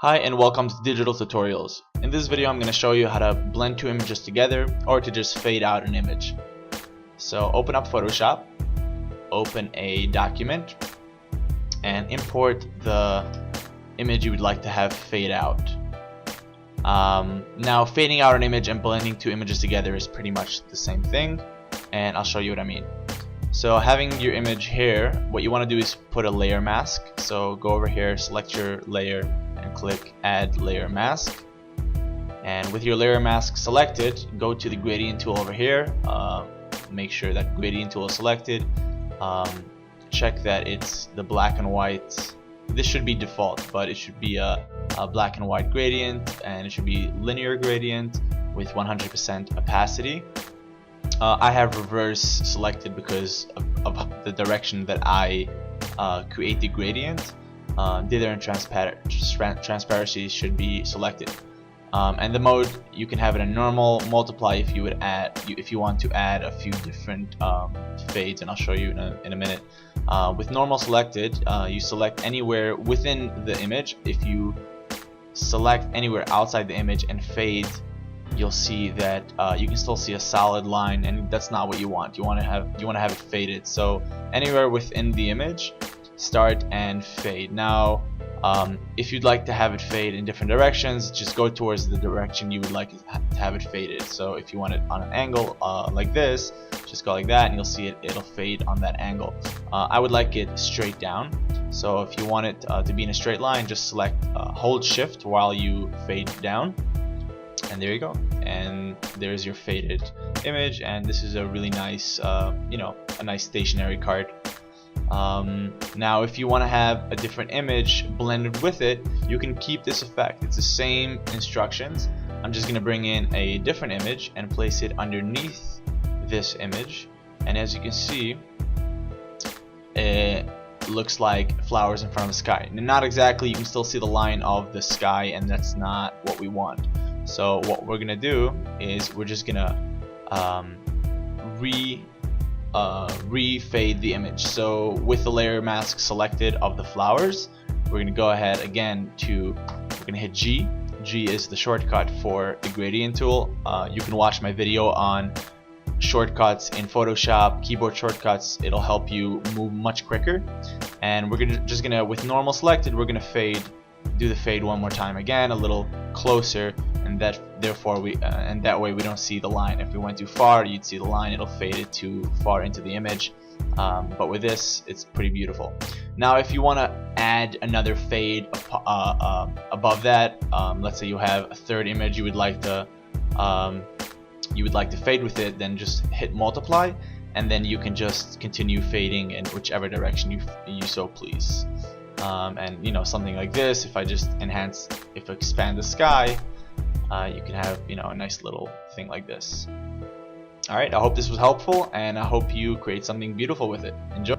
Hi and welcome to Digital Tutorials. In this video I'm going to show you how to blend two images together or to just fade out an image. So open up Photoshop, open a document, and import the image you would like to have fade out. Now fading out an image and blending two images together is pretty much the same thing, and I'll show you what I mean. So having your image here, what you want to do is put a layer mask. So go over here, select your layer, and click Add Layer Mask. And with your layer mask selected, go to the gradient tool over here. Make sure that gradient tool is selected. Check that it's the black and white. This should be default, but it should be a black and white gradient, and it should be linear gradient with 100% opacity. I have reverse selected because of the direction that I create the gradient. Dither and transparency should be selected. And the mode, you can have it in normal, multiply if you want to add a few different fades, and I'll show you in a minute. With normal selected, you select anywhere within the image. If you select anywhere outside the image and fade, you'll see that you can still see a solid line, and that's not what you want. You want to have it faded. So anywhere within the image, start and fade. Now if you'd like to have it fade in different directions, just go towards the direction you would like to have it faded. So if you want it on an angle like this, just go like that and you'll see it'll fade on that angle. I would like it straight down, so if you want it to be in a straight line, just select hold shift while you fade down, and there you go, and there's your faded image. And this is a really nice a nice stationary card. Now if you want to have a different image blended with it, you can keep this effect. It's the same instructions. I'm just gonna bring in a different image and place it underneath this image, and as you can see, it looks like flowers in front of the sky. Not exactly, you can still see the line of the sky, and that's not what we want. So what we're gonna do is we're just gonna re-fade the image. So with the layer mask selected of the flowers, we're gonna go ahead again we're gonna hit G. G is the shortcut for the gradient tool. You can watch my video on shortcuts in Photoshop, keyboard shortcuts. It'll help you move much quicker. And we're just gonna, with normal selected, we're gonna do the fade one more time, again a little closer, and that way we don't see the line. If we went too far, you'd see the line. It'll fade it too far into the image. But with this, it's pretty beautiful. Now if you want to add another fade above that, let's say you have a third image you would like to fade with it, then just hit multiply, and then you can just continue fading in whichever direction you so please. And something like this, if I just expand the sky, you can have a nice little thing like this. Alright, I hope this was helpful, and I hope you create something beautiful with it. Enjoy.